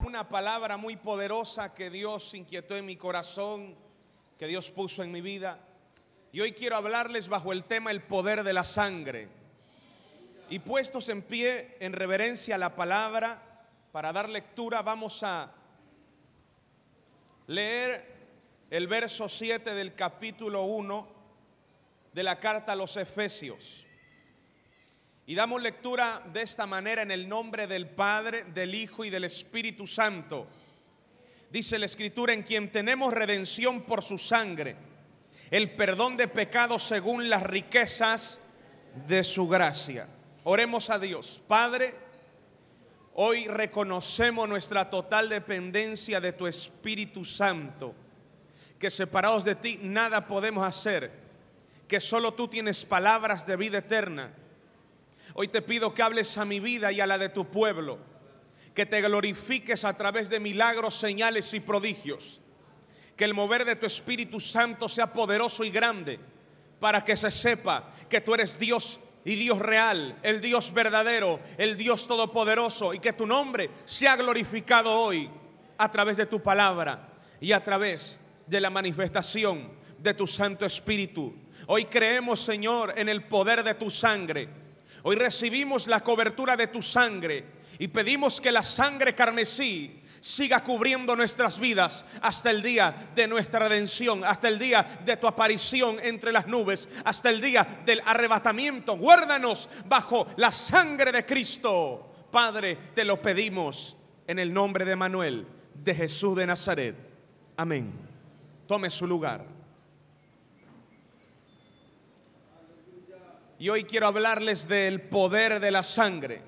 Una palabra muy poderosa que Dios inquietó en mi corazón, que Dios puso en mi vida. Y hoy quiero hablarles bajo el tema el poder de la sangre. Y puestos en pie en reverencia a la palabra, para dar lectura, vamos a leer el verso 7 del capítulo 1 de la carta a los Efesios. Y damos lectura de esta manera en el nombre del Padre, del Hijo y del Espíritu Santo. Dice la Escritura: en quien tenemos redención por su sangre, el perdón de pecados según las riquezas de su gracia. Oremos a Dios. Padre, hoy reconocemos nuestra total dependencia de tu Espíritu Santo, que separados de ti nada podemos hacer, que solo tú tienes palabras de vida eterna. Hoy te pido que hables a mi vida y a la de tu pueblo, que te glorifiques a través de milagros, señales y prodigios, que el mover de tu Espíritu Santo sea poderoso y grande, para que se sepa que tú eres Dios y Dios real, el Dios verdadero, el Dios todopoderoso, y que tu nombre sea glorificado hoy a través de tu palabra y a través de la manifestación de tu Santo Espíritu. Hoy creemos, Señor, en el poder de tu sangre. Hoy recibimos la cobertura de tu sangre y pedimos que la sangre carmesí siga cubriendo nuestras vidas hasta el día de nuestra redención, hasta el día de tu aparición entre las nubes, hasta el día del arrebatamiento. Guárdanos bajo la sangre de Cristo. Padre, te lo pedimos en el nombre de Manuel, de Jesús de Nazaret. Amén. Tome su lugar. Y hoy quiero hablarles del poder de la sangre.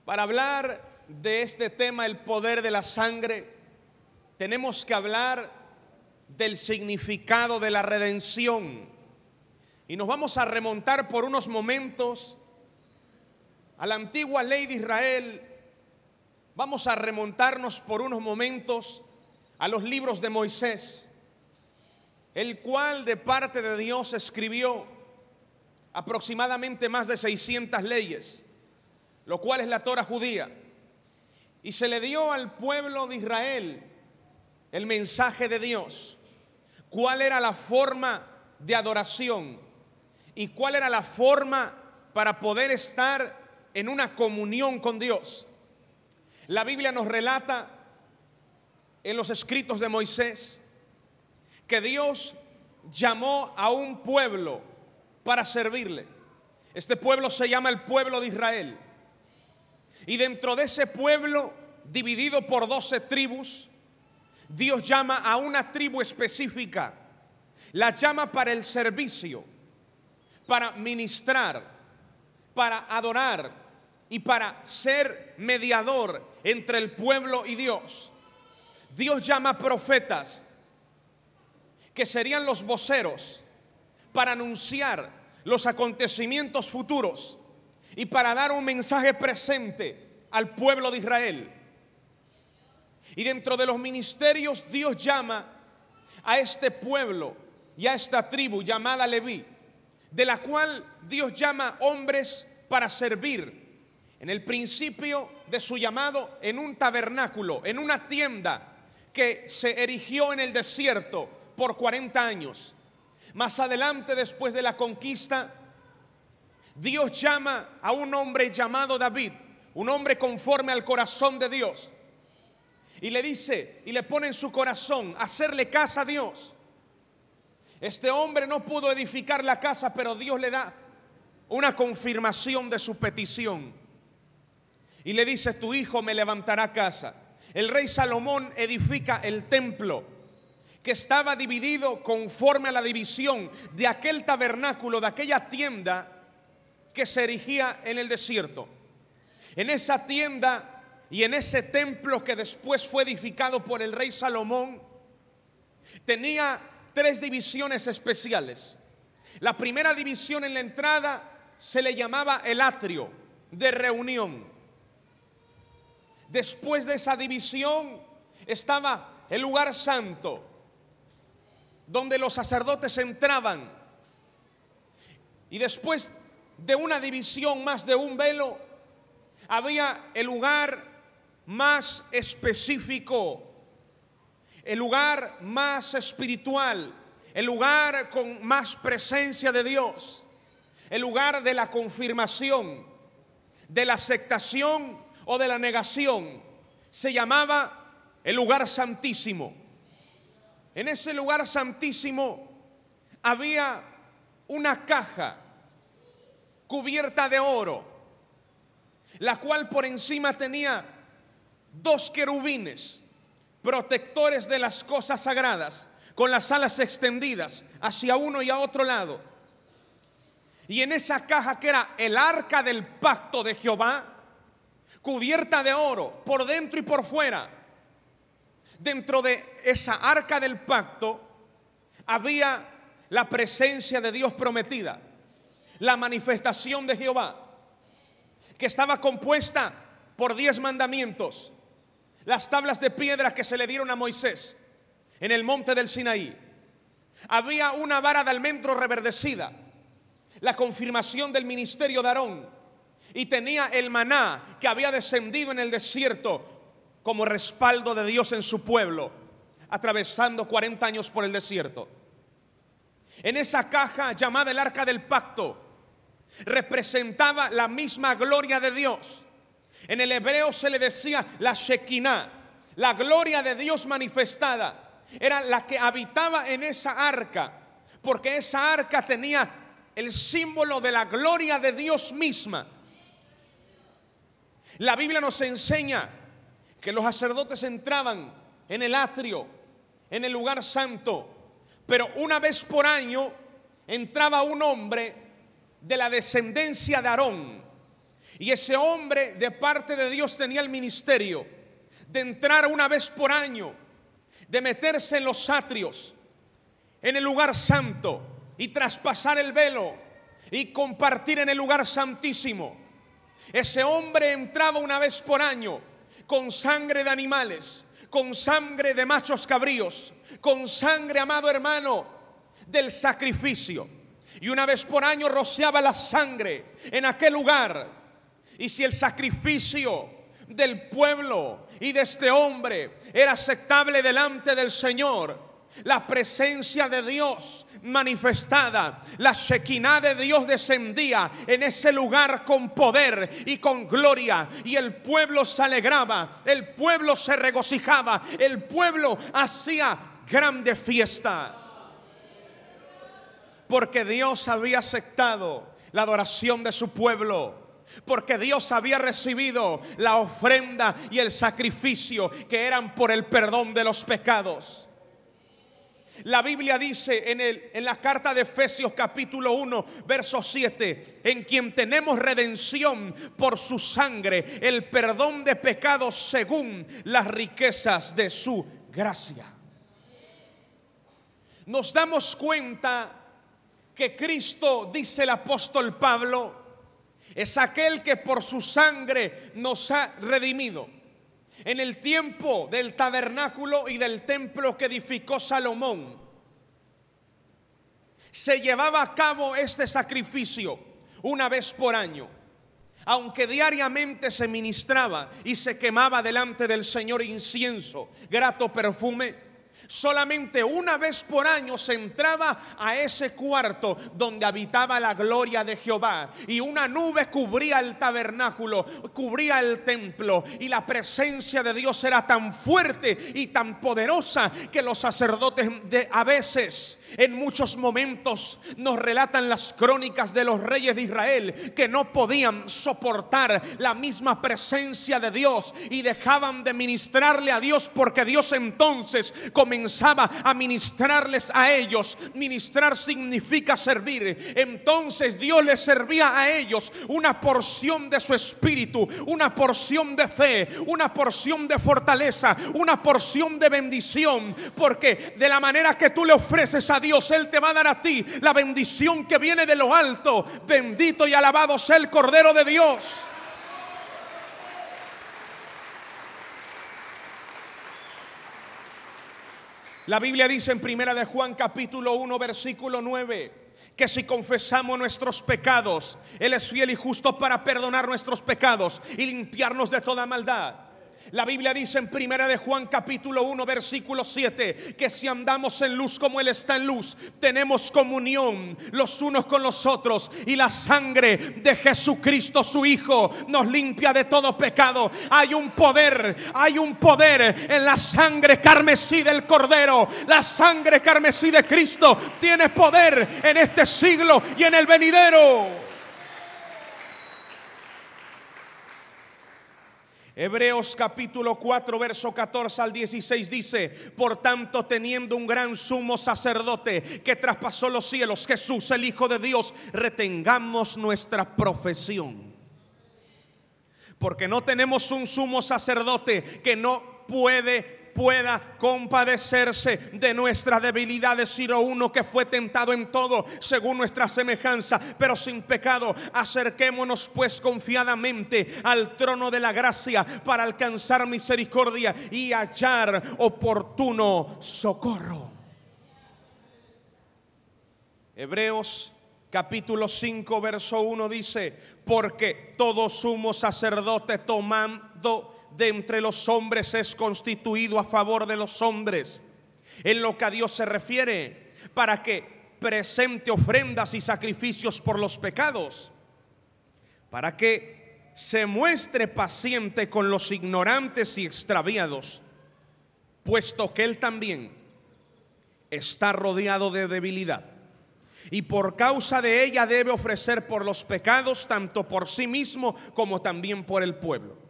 Para hablar de este tema, el poder de la sangre, tenemos que hablar del significado de la redención. Y nos vamos a remontar por unos momentos a la antigua ley de Israel. Vamos a remontarnos por unos momentos a los libros de Moisés, el cual de parte de Dios escribió aproximadamente más de 600 leyes, lo cual es la Torá judía. Y se le dio al pueblo de Israel el mensaje de Dios, cuál era la forma de adoración y cuál era la forma para poder estar en una comunión con Dios. La Biblia nos relata en los escritos de Moisés que Dios llamó a un pueblo para servirle. Este pueblo se llama el pueblo de Israel. Y dentro de ese pueblo, dividido por 12 tribus, Dios llama a una tribu específica. La llama para el servicio, para ministrar, para adorar y para ser mediador entre el pueblo y Dios. Dios llama profetas, que serían los voceros, para anunciar los acontecimientos futuros y para dar un mensaje presente al pueblo de Israel. Y dentro de los ministerios, Dios llama a este pueblo y a esta tribu llamada Leví, de la cual Dios llama hombres para servir en el principio de su llamado en un tabernáculo, en una tienda que se erigió en el desierto por 40 años. Más adelante, después de la conquista, Dios llama a un hombre llamado David, un hombre conforme al corazón de Dios, y le dice y le pone en su corazón hacerle casa a Dios. Este hombre no pudo edificar la casa, pero Dios le da una confirmación de su petición y le dice: tu hijo me levantará casa. El rey Salomón edifica el templo, que estaba dividido conforme a la división de aquel tabernáculo, de aquella tienda que se erigía en el desierto. En esa tienda y en ese templo que después fue edificado por el rey Salomón, tenía 3 divisiones especiales. La primera división, en la entrada, se le llamaba el atrio de reunión. Después de esa división estaba el lugar santo, donde los sacerdotes entraban. Y después de una división, más de un velo, había el lugar más específico, el lugar más espiritual, el lugar con más presencia de Dios, el lugar de la confirmación, de la aceptación o de la negación. Se llamaba el lugar santísimo. En ese lugar santísimo había una caja cubierta de oro, la cual por encima tenía 2 querubines, protectores de las cosas sagradas, con las alas extendidas hacia uno y a otro lado. Y en esa caja, que era el arca del pacto de Jehová, cubierta de oro por dentro y por fuera, dentro de esa arca del pacto había la presencia de Dios prometida, la manifestación de Jehová, que estaba compuesta por 10 mandamientos, las tablas de piedra que se le dieron a Moisés en el monte del Sinaí. Había una vara de almendro reverdecida, la confirmación del ministerio de Aarón, y tenía el maná que había descendido en el desierto como respaldo de Dios en su pueblo, atravesando 40 años por el desierto. En esa caja llamada el arca del pacto representaba la misma gloria de Dios. En el hebreo se le decía la Shekinah, la gloria de Dios manifestada. Era la que habitaba en esa arca, porque esa arca tenía el símbolo de la gloria de Dios misma. La Biblia nos enseña que los sacerdotes entraban en el atrio, en el lugar santo, pero una vez por año entraba un hombre de la descendencia de Aarón, y ese hombre de parte de Dios tenía el ministerio de entrar una vez por año, de meterse en los atrios, en el lugar santo, y traspasar el velo y compartir en el lugar santísimo. Ese hombre entraba una vez por año con sangre de animales, con sangre de machos cabríos, con sangre, amado hermano, del sacrificio. Y una vez por año rociaba la sangre en aquel lugar. Y si el sacrificio del pueblo y de este hombre era aceptable delante del Señor, la presencia de Dios manifestada, la Shekinah de Dios descendía en ese lugar con poder y con gloria, y el pueblo se alegraba, el pueblo se regocijaba, el pueblo hacía grande fiesta, porque Dios había aceptado la adoración de su pueblo, porque Dios había recibido la ofrenda y el sacrificio que eran por el perdón de los pecados. La Biblia dice en la carta de Efesios capítulo 1 verso 7, en quien tenemos redención por su sangre, el perdón de pecados según las riquezas de su gracia. Nos damos cuenta que Cristo, dice el apóstol Pablo, es aquel que por su sangre nos ha redimido. En el tiempo del tabernáculo y del templo que edificó Salomón, se llevaba a cabo este sacrificio una vez por año. Aunque diariamente se ministraba y se quemaba delante del Señor incienso, grato perfume, solamente una vez por año se entraba a ese cuarto donde habitaba la gloria de Jehová, y una nube cubría el tabernáculo, cubría el templo, y la presencia de Dios era tan fuerte y tan poderosa que los sacerdotes a veces, en muchos momentos, nos relatan las crónicas de los reyes de Israel, que no podían soportar la misma presencia de Dios y dejaban de ministrarle a Dios, porque Dios entonces comenzaba a ministrarles a ellos. Ministrar significa servir. Entonces Dios les servía a ellos una porción de su espíritu, una porción de fe, una porción de fortaleza, una porción de bendición, porque de la manera que tú le ofreces a Dios, Él te va a dar a ti la bendición que viene de lo alto. Bendito y alabado sea el Cordero de Dios. La Biblia dice en primera de Juan capítulo 1 versículo 9, que si confesamos nuestros pecados, Él es fiel y justo para perdonar nuestros pecados y limpiarnos de toda maldad. La Biblia dice en Primera de Juan capítulo 1 versículo 7 que si andamos en luz como Él está en luz, tenemos comunión los unos con los otros, y la sangre de Jesucristo su Hijo nos limpia de todo pecado. Hay un poder en la sangre carmesí del Cordero. La sangre carmesí de Cristo tiene poder en este siglo y en el venidero. Hebreos capítulo 4 verso 14 al 16 dice: por tanto, teniendo un gran sumo sacerdote que traspasó los cielos, Jesús el Hijo de Dios, retengamos nuestra profesión. Porque no tenemos un sumo sacerdote que no pueda compadecerse de nuestras debilidades, sino uno que fue tentado en todo según nuestra semejanza, pero sin pecado. Acerquémonos pues confiadamente al trono de la gracia para alcanzar misericordia y hallar oportuno socorro. Hebreos capítulo 5 verso 1 dice: porque todo sumo sacerdote tomando de entre los hombres es constituido a favor de los hombres, en lo que a Dios se refiere, para que presente ofrendas y sacrificios por los pecados, para que se muestre paciente con los ignorantes y extraviados, puesto que Él también está rodeado de debilidad, y por causa de ella debe ofrecer por los pecados, tanto por sí mismo como también por el pueblo.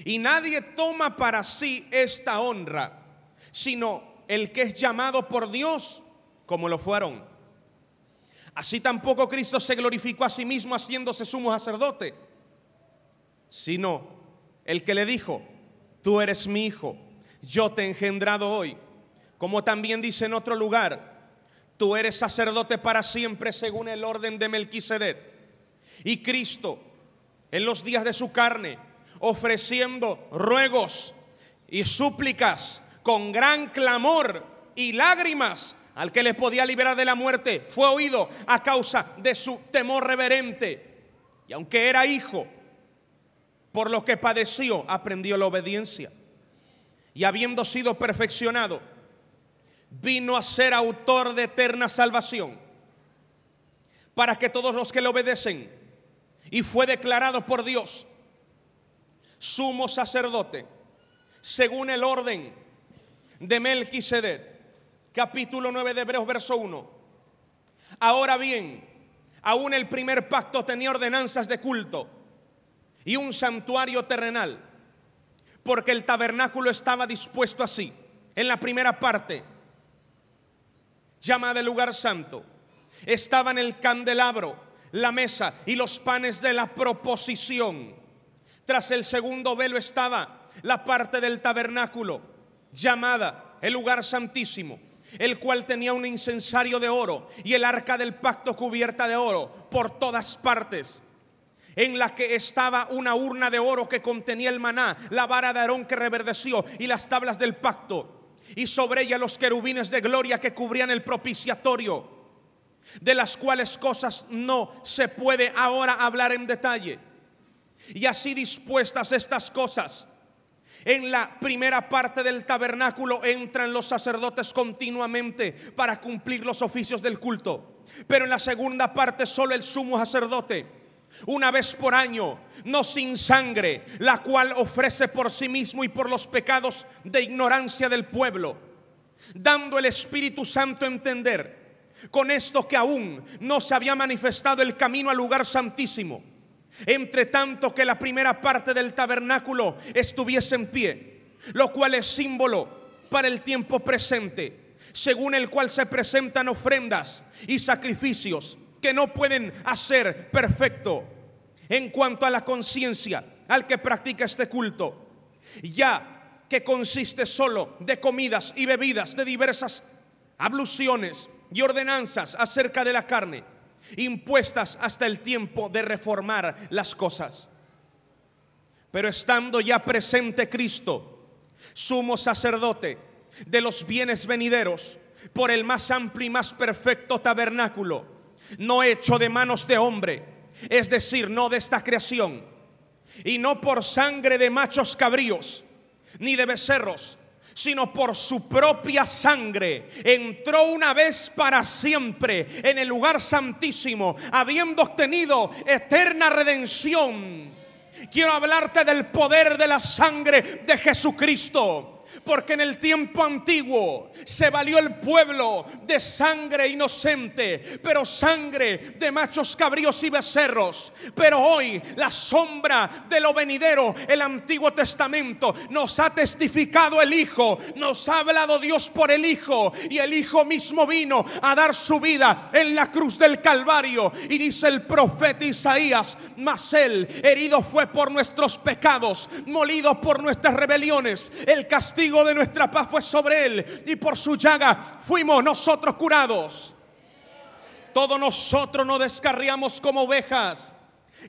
Y nadie toma para sí esta honra, sino el que es llamado por Dios, como lo fueron. Así tampoco Cristo se glorificó a sí mismo haciéndose sumo sacerdote, sino el que le dijo: tú eres mi hijo, yo te he engendrado hoy. Como también dice en otro lugar: tú eres sacerdote para siempre según el orden de Melquisedec. Y Cristo, en los días de su carne, ofreciendo ruegos y súplicas con gran clamor y lágrimas al que le podía liberar de la muerte, fue oído a causa de su temor reverente. Y aunque era hijo, por lo que padeció, aprendió la obediencia. Y habiendo sido perfeccionado, vino a ser autor de eterna salvación para que todos los que le obedecen. Y fue declarado por Dios sumo sacerdote según el orden de Melquisedec. Capítulo 9 de Hebreos verso 1. Ahora bien, aún el primer pacto tenía ordenanzas de culto y un santuario terrenal, porque el tabernáculo estaba dispuesto así. En la primera parte, llamada el lugar santo, estaban el candelabro, la mesa y los panes de la proposición. Tras el segundo velo estaba la parte del tabernáculo, llamada el lugar santísimo, el cual tenía un incensario de oro y el arca del pacto cubierta de oro por todas partes, en la que estaba una urna de oro que contenía el maná, la vara de Aarón que reverdeció y las tablas del pacto, y sobre ella los querubines de gloria que cubrían el propiciatorio, de las cuales cosas no se puede ahora hablar en detalle. Y así dispuestas estas cosas, en la primera parte del tabernáculo entran los sacerdotes continuamente para cumplir los oficios del culto. Pero en la segunda parte solo el sumo sacerdote, una vez por año, no sin sangre, la cual ofrece por sí mismo y por los pecados de ignorancia del pueblo, dando el Espíritu Santo a entender con esto que aún no se había manifestado el camino al lugar santísimo, entre tanto que la primera parte del tabernáculo estuviese en pie, lo cual es símbolo para el tiempo presente, según el cual se presentan ofrendas y sacrificios que no pueden hacer perfecto en cuanto a la conciencia al que practica este culto, ya que consiste solo de comidas y bebidas, de diversas abluciones y ordenanzas acerca de la carne, impuestas hasta el tiempo de reformar las cosas. Pero estando ya presente Cristo, sumo sacerdote de los bienes venideros, por el más amplio y más perfecto tabernáculo, no hecho de manos de hombre, es decir, no de esta creación, y no por sangre de machos cabríos, ni de becerros, sino por su propia sangre, entró una vez para siempre en el lugar santísimo, habiendo obtenido eterna redención. Quiero hablarte del poder de la sangre de Jesucristo. Porque en el tiempo antiguo se valió el pueblo de sangre inocente, pero sangre de machos cabríos y becerros. Pero hoy la sombra de lo venidero, el Antiguo Testamento, nos ha testificado el Hijo, nos ha hablado Dios por el Hijo, y el Hijo mismo vino a dar su vida en la cruz del Calvario. Y dice el profeta Isaías: mas Él herido fue por nuestros pecados, molido por nuestras rebeliones, el castigo de nuestra paz fue sobre Él, y por su llaga fuimos nosotros curados. Todos nosotros nos descarriamos como ovejas,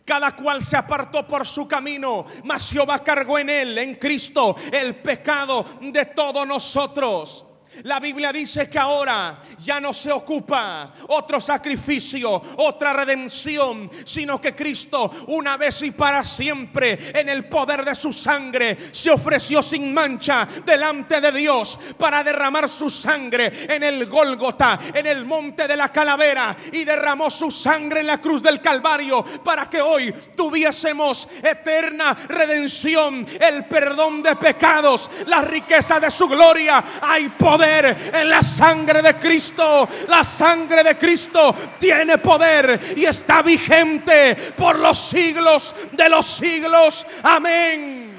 cada cual se apartó por su camino, mas Jehová cargó en Él, en Cristo, el pecado de todos nosotros. La Biblia dice que ahora ya no se ocupa otro sacrificio, otra redención, sino que Cristo, una vez y para siempre, en el poder de su sangre, se ofreció sin mancha delante de Dios para derramar su sangre en el Gólgota, en el monte de la calavera, y derramó su sangre en la cruz del Calvario para que hoy tuviésemos eterna redención, el perdón de pecados, la riqueza de su gloria. Hay poder en la sangre de Cristo. La sangre de Cristo tiene poder y está vigente por los siglos de los siglos. Amén.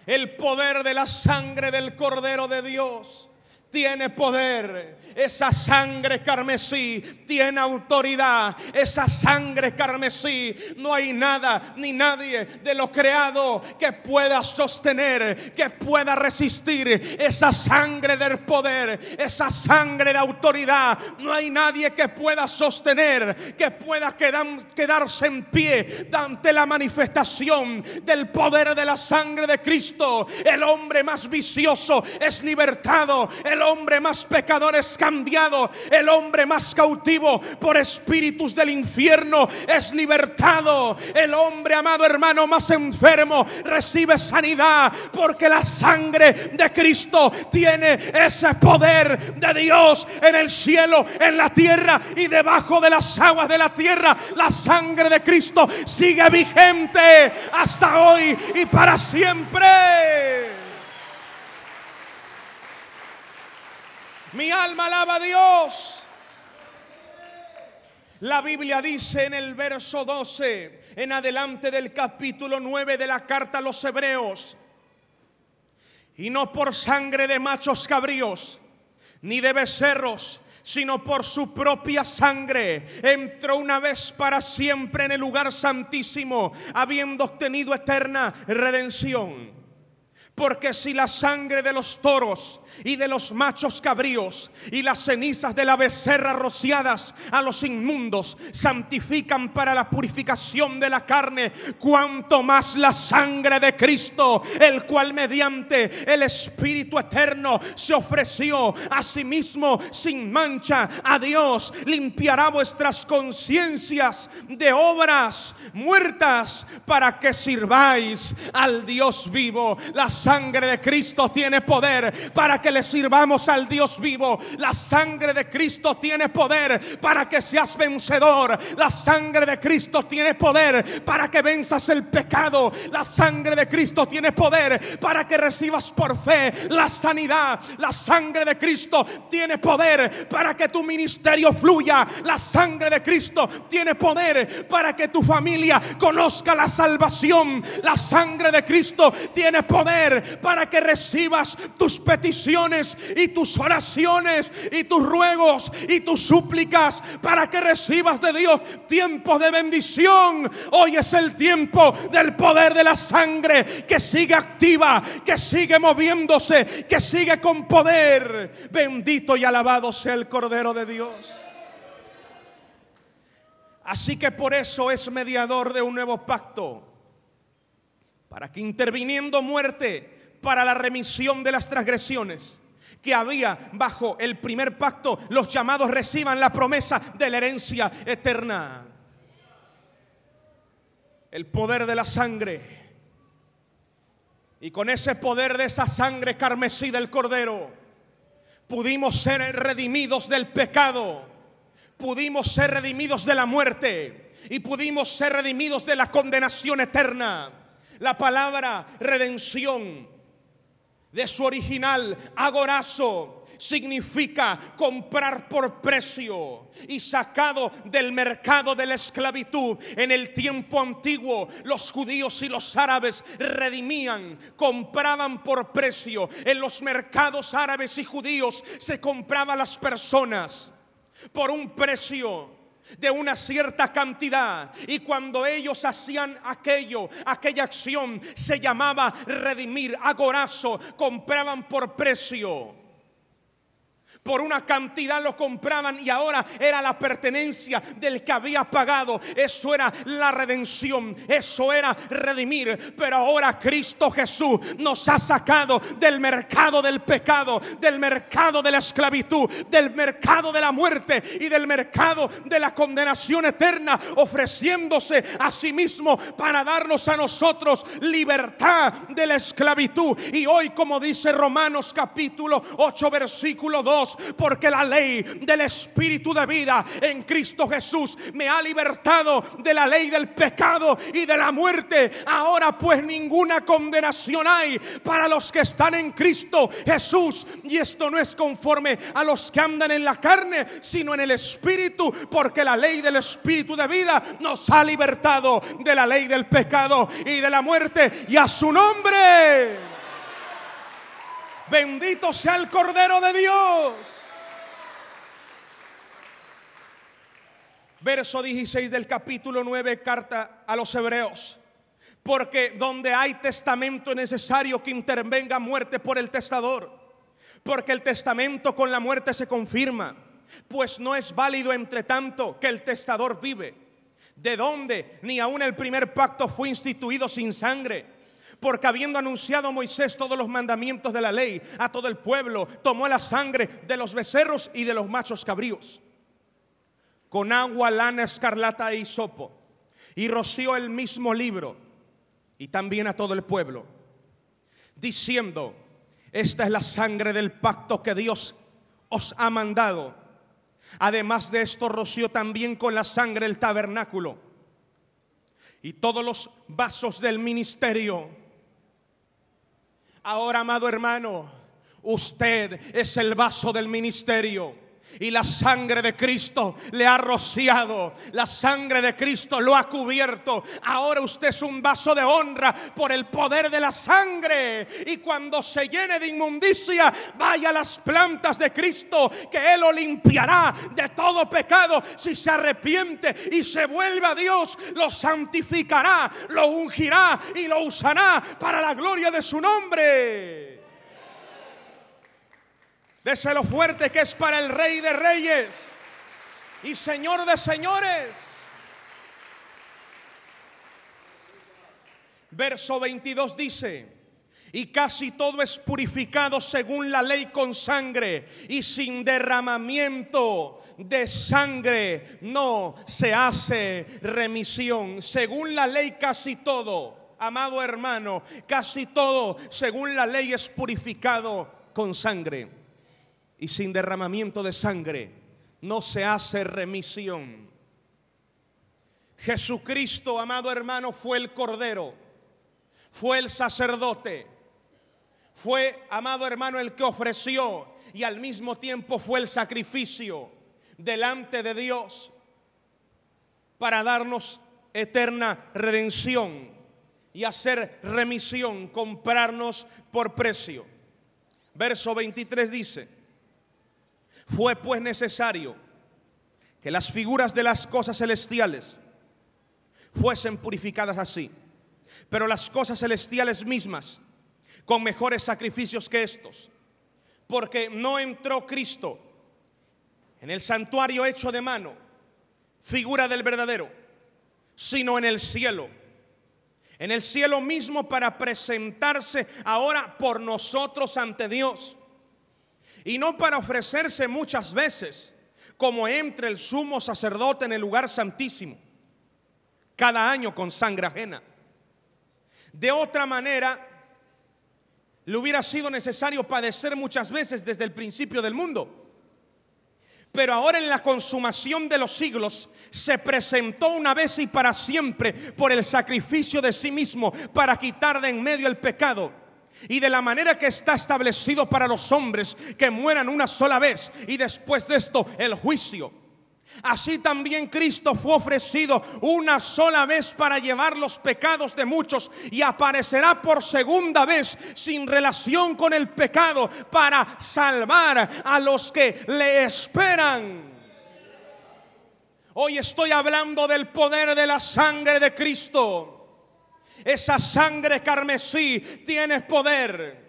El poder de la sangre del Cordero de Dios tiene poder. Esa sangre carmesí tiene autoridad. Esa sangre carmesí, no hay nada ni nadie de lo creado que pueda sostener, que pueda resistir esa sangre del poder, esa sangre de autoridad. No hay nadie que pueda sostener, que pueda quedarse en pie ante la manifestación del poder de la sangre de Cristo. El hombre más vicioso es libertado, el hombre más pecador es cambiado, el hombre más cautivo por espíritus del infierno es libertado, el hombre, amado hermano, más enfermo recibe sanidad, porque la sangre de Cristo tiene ese poder de Dios en el cielo, en la tierra y debajo de las aguas de la tierra. La sangre de Cristo sigue vigente hasta hoy y para siempre. Mi alma alaba a Dios. La Biblia dice en el verso 12 en adelante del capítulo 9 de la carta a los Hebreos: y no por sangre de machos cabríos ni de becerros, sino por su propia sangre entró una vez para siempre en el lugar santísimo, habiendo obtenido eterna redención. Porque si la sangre de los toros y de los machos cabríos y las cenizas de la becerra rociadas a los inmundos santifican para la purificación de la carne, cuanto más la sangre de Cristo, el cual mediante el Espíritu eterno se ofreció a sí mismo sin mancha a Dios, limpiará vuestras conciencias de obras muertas para que sirváis al Dios vivo. La sangre de Cristo tiene poder para que le sirvamos al Dios vivo. La sangre de Cristo tiene poder para que seas vencedor. La sangre de Cristo tiene poder para que venzas el pecado. La sangre de Cristo tiene poder para que recibas por fe la sanidad. La sangre de Cristo tiene poder para que tu ministerio fluya. La sangre de Cristo tiene poder para que tu familia conozca la salvación. La sangre de Cristo tiene poder para que recibas tus peticiones y tus oraciones y tus ruegos y tus súplicas, para que recibas de Dios tiempos de bendición. Hoy es el tiempo del poder de la sangre, que sigue activa, que sigue moviéndose, que sigue con poder. Bendito y alabado sea el Cordero de Dios. Así que por eso es mediador de un nuevo pacto, para que interviniendo muerte para la remisión de las transgresiones que había bajo el primer pacto, los llamados reciban la promesa de la herencia eterna. El poder de la sangre. Y con ese poder de esa sangre carmesí del Cordero, pudimos ser redimidos del pecado, pudimos ser redimidos de la muerte y pudimos ser redimidos de la condenación eterna. La palabra redención, de su original agorazo, significa comprar por precio y sacado del mercado de la esclavitud. En el tiempo antiguo, los judíos y los árabes redimían, compraban por precio. En los mercados árabes y judíos se compraban las personas por un precio de una cierta cantidad, y cuando ellos hacían aquella acción, se llamaba redimir, agorazo. Compraban por precio, por una cantidad lo compraban, y ahora era la pertenencia del que había pagado. Eso era la redención, eso era redimir. Pero ahora Cristo Jesús nos ha sacado del mercado del pecado, del mercado de la esclavitud, del mercado de la muerte y del mercado de la condenación eterna, ofreciéndose a sí mismo para darnos a nosotros libertad de la esclavitud. Y hoy, como dice Romanos capítulo 8 versículo 2, porque la ley del Espíritu de vida en Cristo Jesús me ha libertado de la ley del pecado y de la muerte. Ahora pues ninguna condenación hay para los que están en Cristo Jesús. Y esto no es conforme a los que andan en la carne, sino en el Espíritu, porque la ley del Espíritu de vida nos ha libertado de la ley del pecado y de la muerte. Y a su nombre bendito sea el Cordero de Dios. Verso 16 del capítulo 9, carta a los Hebreos. Porque donde hay testamento es necesario que intervenga muerte por el testador, porque el testamento con la muerte se confirma, pues no es válido entre tanto que el testador vive. De donde ni aun el primer pacto fue instituido sin sangre. Porque habiendo anunciado Moisés todos los mandamientos de la ley a todo el pueblo, tomó la sangre de los becerros y de los machos cabríos, con agua, lana, escarlata e hisopo, y roció el mismo libro, y también a todo el pueblo, diciendo: esta es la sangre del pacto que Dios os ha mandado. Además de esto, roció también con la sangre el tabernáculo y todos los vasos del ministerio. Ahora, amado hermano, usted es el vaso del ministerio, y la sangre de Cristo le ha rociado, la sangre de Cristo lo ha cubierto. Ahora usted es un vaso de honra por el poder de la sangre. Y cuando se llene de inmundicia, vaya a las plantas de Cristo, que Él lo limpiará de todo pecado. Si se arrepiente y se vuelve a Dios, lo santificará, lo ungirá y lo usará para la gloria de su nombre. Déselo fuerte, que es para el Rey de Reyes y Señor de Señores. Verso 22 dice: y casi todo es purificado según la ley con sangre, y sin derramamiento de sangre no se hace remisión. Según la ley, casi todo, amado hermano, casi todo según la ley es purificado con sangre. Y sin derramamiento de sangre no se hace remisión. Jesucristo, amado hermano, fue el Cordero, fue el sacerdote, fue, amado hermano, el que ofreció, y al mismo tiempo fue el sacrificio delante de Dios para darnos eterna redención y hacer remisión, comprarnos por precio. Verso 23 dice: fue pues necesario que las figuras de las cosas celestiales fuesen purificadas así, pero las cosas celestiales mismas con mejores sacrificios que estos, porque no entró Cristo en el santuario hecho de mano, figura del verdadero, sino en el cielo mismo, para presentarse ahora por nosotros ante Dios. y no para ofrecerse muchas veces, como entre el sumo sacerdote en el lugar santísimo, cada año con sangre ajena. De otra manera, le hubiera sido necesario padecer muchas veces desde el principio del mundo. Pero ahora, en la consumación de los siglos, se presentó una vez y para siempre por el sacrificio de sí mismo para quitar de en medio el pecado. Y de la manera que está establecido para los hombres que mueran una sola vez y después de esto el juicio, así también Cristo fue ofrecido una sola vez para llevar los pecados de muchos, y aparecerá por segunda vez sin relación con el pecado para salvar a los que le esperan. Hoy estoy hablando del poder de la sangre de Cristo. Esa sangre carmesí tiene poder.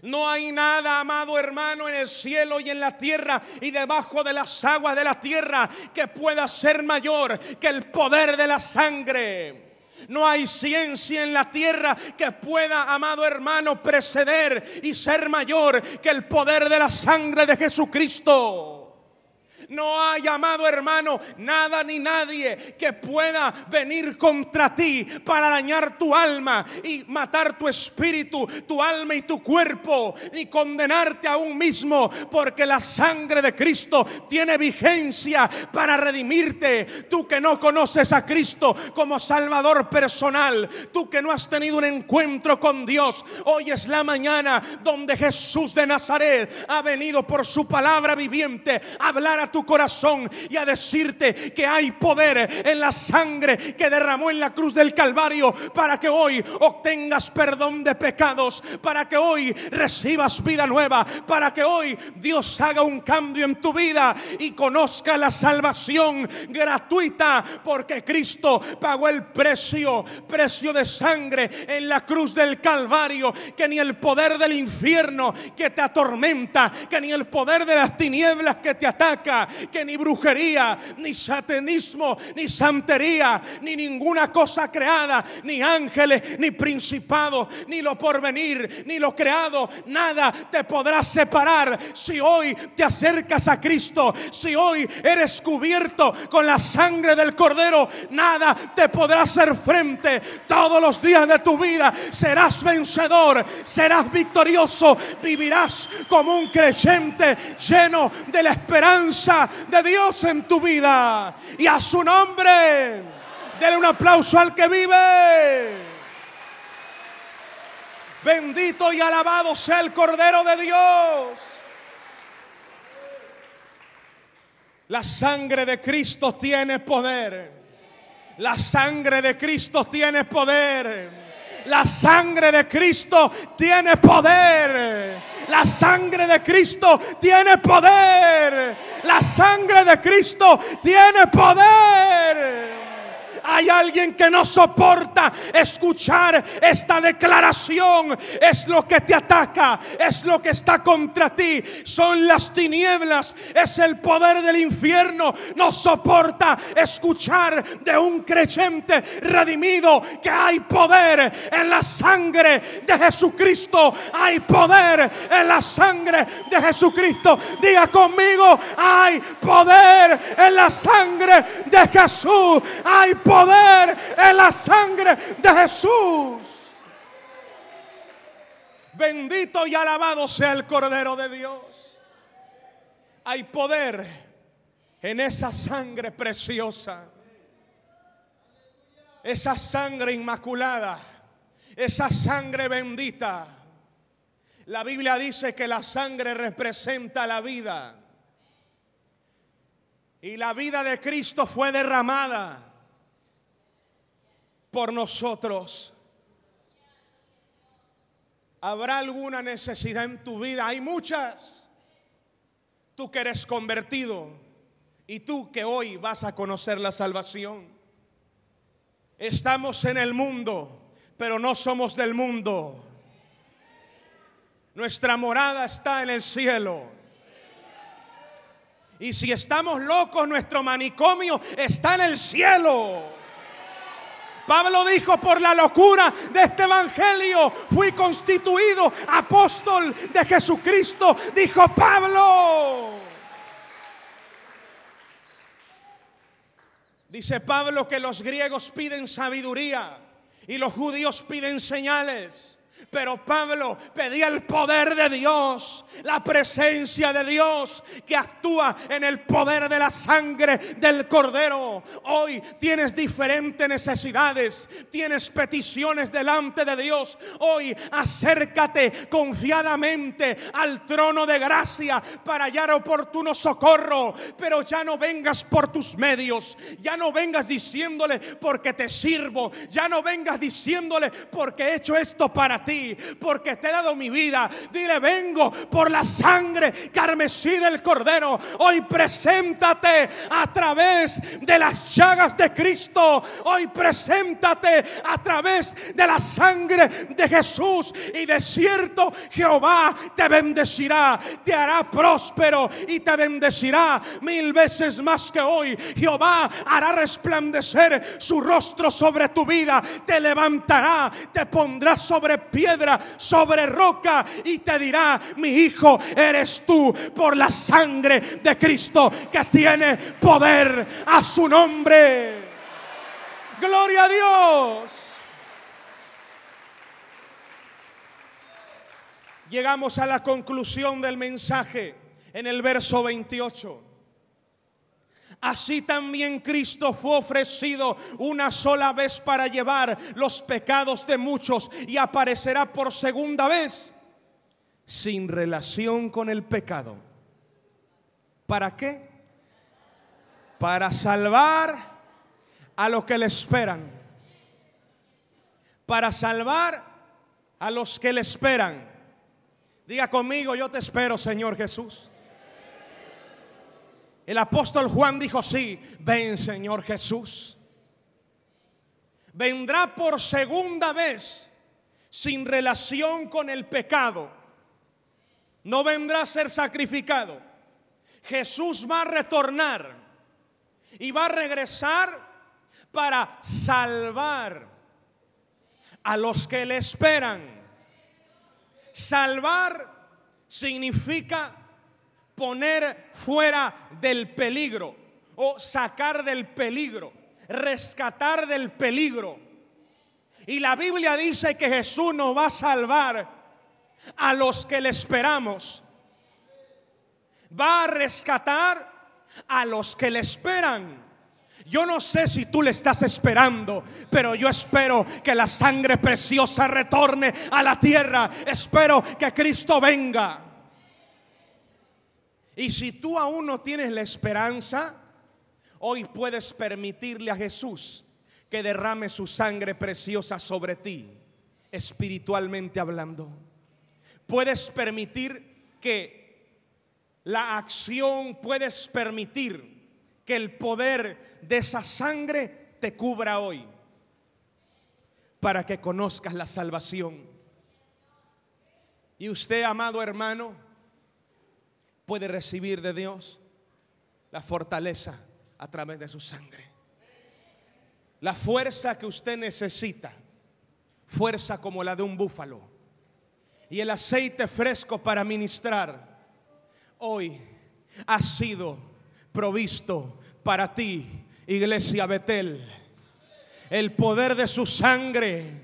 No hay nada, amado hermano, en el cielo y en la tierra y debajo de las aguas de la tierra que pueda ser mayor que el poder de la sangre. No hay ciencia en la tierra que pueda, amado hermano, preceder y ser mayor que el poder de la sangre de Jesucristo. No hay, amado hermano, nada ni nadie que pueda venir contra ti para dañar tu alma y matar tu espíritu, tu alma y tu cuerpo, ni condenarte a un mismo, porque la sangre de Cristo tiene vigencia para redimirte. Tú que no conoces a Cristo como Salvador personal, tú que no has tenido un encuentro con Dios, hoy es la mañana donde Jesús de Nazaret ha venido por su palabra viviente a hablar a tu corazón y a decirte que hay poder en la sangre que derramó en la cruz del Calvario, para que hoy obtengas perdón de pecados, para que hoy recibas vida nueva, para que hoy Dios haga un cambio en tu vida y conozca la salvación gratuita, porque Cristo pagó el precio de sangre en la cruz del Calvario, que ni el poder del infierno que te atormenta, que ni el poder de las tinieblas que te ataca, que ni brujería, ni satanismo, ni santería, ni ninguna cosa creada, ni ángeles, ni principados, ni lo porvenir, ni lo creado, nada te podrá separar. Si hoy te acercas a Cristo, si hoy eres cubierto con la sangre del Cordero, nada te podrá hacer frente. Todos los días de tu vida serás vencedor, serás victorioso, vivirás como un creyente lleno de la esperanza de Dios en tu vida. Y a su nombre, denle un aplauso al que vive. Bendito y alabado sea el Cordero de Dios. La sangre de Cristo tiene poder. La sangre de Cristo tiene poder. La sangre de Cristo tiene poder. La sangre de Cristo tiene poder. La sangre de Cristo tiene poder. Hay alguien que no soporta escuchar esta declaración. Es lo que te ataca, es lo que está contra ti, son las tinieblas, es el poder del infierno. No soporta escuchar de un creyente redimido que hay poder en la sangre de Jesucristo. Hay poder en la sangre de Jesucristo. Diga conmigo: hay poder en la sangre de Jesús. Hay poder en la sangre de Jesús. Bendito y alabado sea el Cordero de Dios. Hay poder en esa sangre preciosa, esa sangre inmaculada, esa sangre bendita. La Biblia dice que la sangre representa la vida, y la vida de Cristo fue derramada por nosotros. ¿Habrá alguna necesidad en tu vida? Hay muchas. Tú que eres convertido y tú que hoy vas a conocer la salvación. Estamos en el mundo, pero no somos del mundo. Nuestra morada está en el cielo. Y si estamos locos, nuestro manicomio está en el cielo. Pablo dijo: por la locura de este evangelio fui constituido apóstol de Jesucristo, dijo Pablo. Dice Pablo que los griegos piden sabiduría y los judíos piden señales. Pero Pablo pedía el poder de Dios, la presencia de Dios que actúa en el poder de la sangre del Cordero. Hoy tienes diferentes necesidades, tienes peticiones delante de Dios. Hoy acércate confiadamente al trono de gracia para hallar oportuno socorro. Pero ya no vengas por tus medios, ya no vengas diciéndole porque te sirvo, ya no vengas diciéndole porque he hecho esto para ti, porque te he dado mi vida. Dile: vengo por la sangre carmesí del Cordero. Hoy preséntate a través de las llagas de Cristo. Hoy preséntate a través de la sangre de Jesús, y de cierto Jehová te bendecirá, te hará próspero y te bendecirá 1000 veces más que hoy. Jehová hará resplandecer su rostro sobre tu vida, te levantará, te pondrá sobre piedra, sobre roca, y te dirá: mi hijo eres tú, por la sangre de Cristo que tiene poder a su nombre. Gloria a Dios. Llegamos a la conclusión del mensaje en el verso 28. Así también Cristo fue ofrecido una sola vez para llevar los pecados de muchos, y aparecerá por segunda vez sin relación con el pecado. ¿Para qué? Para salvar a los que le esperan. Para salvar a los que le esperan. Diga conmigo: yo te espero, Señor Jesús. El apóstol Juan dijo: sí, ven, Señor Jesús. Vendrá por segunda vez sin relación con el pecado. No vendrá a ser sacrificado. Jesús va a retornar y va a regresar para salvar a los que le esperan. Salvar significa poner fuera del peligro, o sacar del peligro, rescatar del peligro. Y la Biblia dice que Jesús nos va a salvar a los que le esperamos. Va a rescatar a los que le esperan. Yo no sé si tú le estás esperando, pero yo espero que la sangre preciosa retorne a la tierra. Espero que Cristo venga. Y si tú aún no tienes la esperanza, hoy puedes permitirle a Jesús que derrame su sangre preciosa sobre ti, espiritualmente hablando. Puedes permitir que la acción, puedes permitir que el poder de esa sangre te cubra hoy, para que conozcas la salvación. Y usted, amado hermano, puede recibir de Dios la fortaleza a través de su sangre. La fuerza que usted necesita, fuerza como la de un búfalo, y el aceite fresco para ministrar, hoy ha sido provisto para ti, Iglesia Betel. El poder de su sangre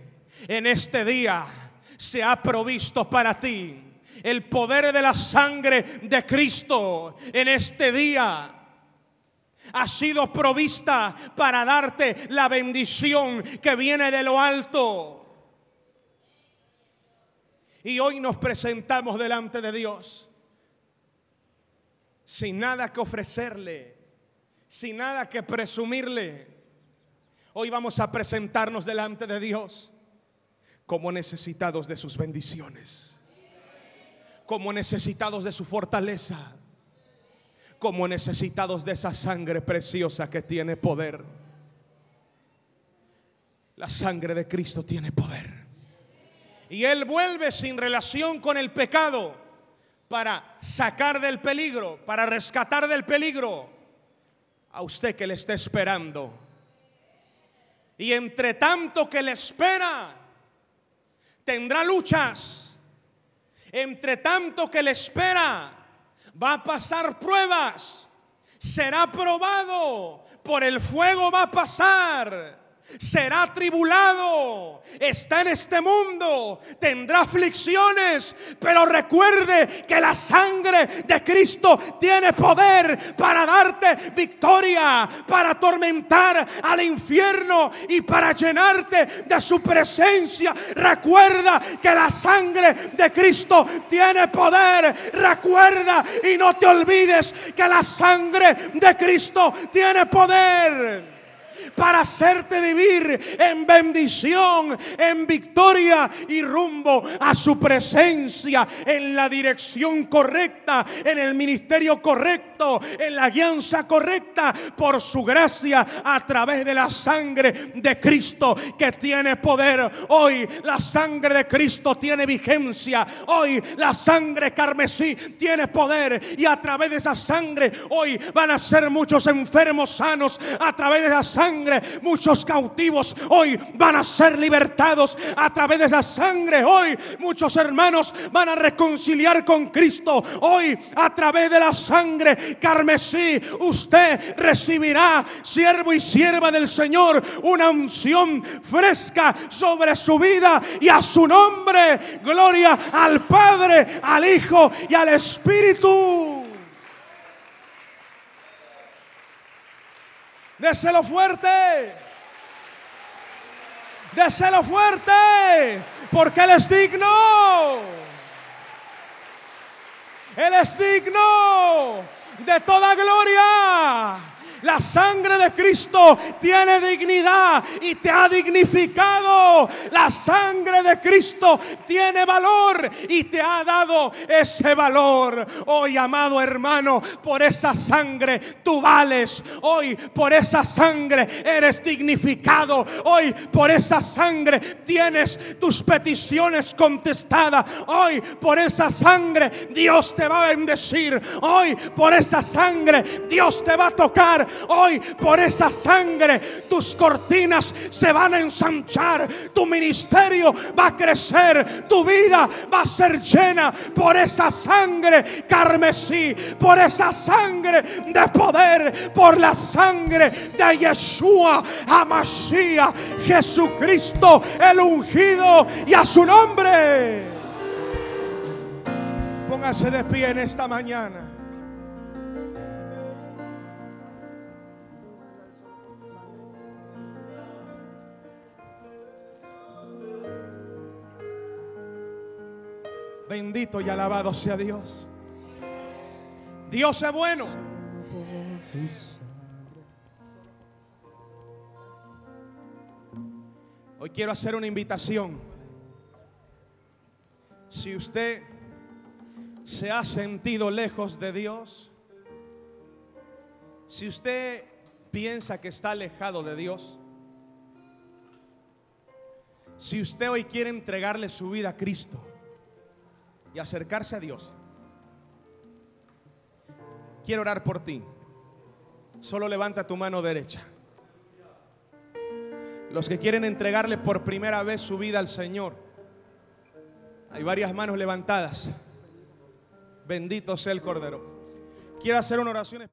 en este día se ha provisto para ti. El poder de la sangre de Cristo en este día ha sido provista para darte la bendición que viene de lo alto. Y hoy nos presentamos delante de Dios sin nada que ofrecerle, sin nada que presumirle. Hoy vamos a presentarnos delante de Dios como necesitados de sus bendiciones, como necesitados de su fortaleza, como necesitados de esa sangre preciosa que tiene poder. La sangre de Cristo tiene poder. Y Él vuelve sin relación con el pecado para sacar del peligro, para rescatar del peligro a usted que le está esperando. Y entre tanto que le espera, tendrá luchas. Entre tanto que le espera, va a pasar pruebas. Será probado, por el fuego va a pasar. Será atribulado, está en este mundo, tendrá aflicciones, pero recuerde que la sangre de Cristo tiene poder para darte victoria, para atormentar al infierno y para llenarte de su presencia. Recuerda que la sangre de Cristo tiene poder. Recuerda y no te olvides que la sangre de Cristo tiene poder para hacerte vivir en bendición, en victoria y rumbo a su presencia, en la dirección correcta, en el ministerio correcto, en la guianza correcta, por su gracia, a través de la sangre de Cristo que tiene poder. Hoy la sangre de Cristo tiene vigencia. Hoy la sangre carmesí tiene poder, y a través de esa sangre hoy van a ser muchos enfermos sanos. A través de esa sangre muchos cautivos hoy van a ser libertados. A través de esa sangre hoy muchos hermanos van a reconciliar con Cristo. Hoy a través de la sangre carmesí usted recibirá, siervo y sierva del Señor, una unción fresca sobre su vida, y a su nombre gloria al Padre, al Hijo y al Espíritu. Déselo fuerte. Déselo fuerte. Porque Él es digno. Él es digno de toda gloria. La sangre de Cristo tiene dignidad y te ha dignificado. La sangre de Cristo tiene valor y te ha dado ese valor. Hoy, amado hermano, por esa sangre tú vales. Hoy por esa sangre eres dignificado. Hoy por esa sangre tienes tus peticiones contestadas. Hoy por esa sangre Dios te va a bendecir. Hoy por esa sangre Dios te va a tocar. Hoy por esa sangre tus cortinas se van a ensanchar, tu ministerio va a crecer, tu vida va a ser llena por esa sangre carmesí, por esa sangre de poder, por la sangre de Yeshua HaMashiach, Jesucristo el ungido, y a su nombre. Póngase de pie en esta mañana. Bendito y alabado sea Dios. Dios es bueno. Hoy quiero hacer una invitación. Si usted se ha sentido lejos de Dios, si usted piensa que está alejado de Dios, si usted hoy quiere entregarle su vida a Cristo y acercarse a Dios, quiero orar por ti. Solo levanta tu mano derecha. Los que quieren entregarle por primera vez su vida al Señor, hay varias manos levantadas. Bendito sea el Cordero. Quiero hacer una oración.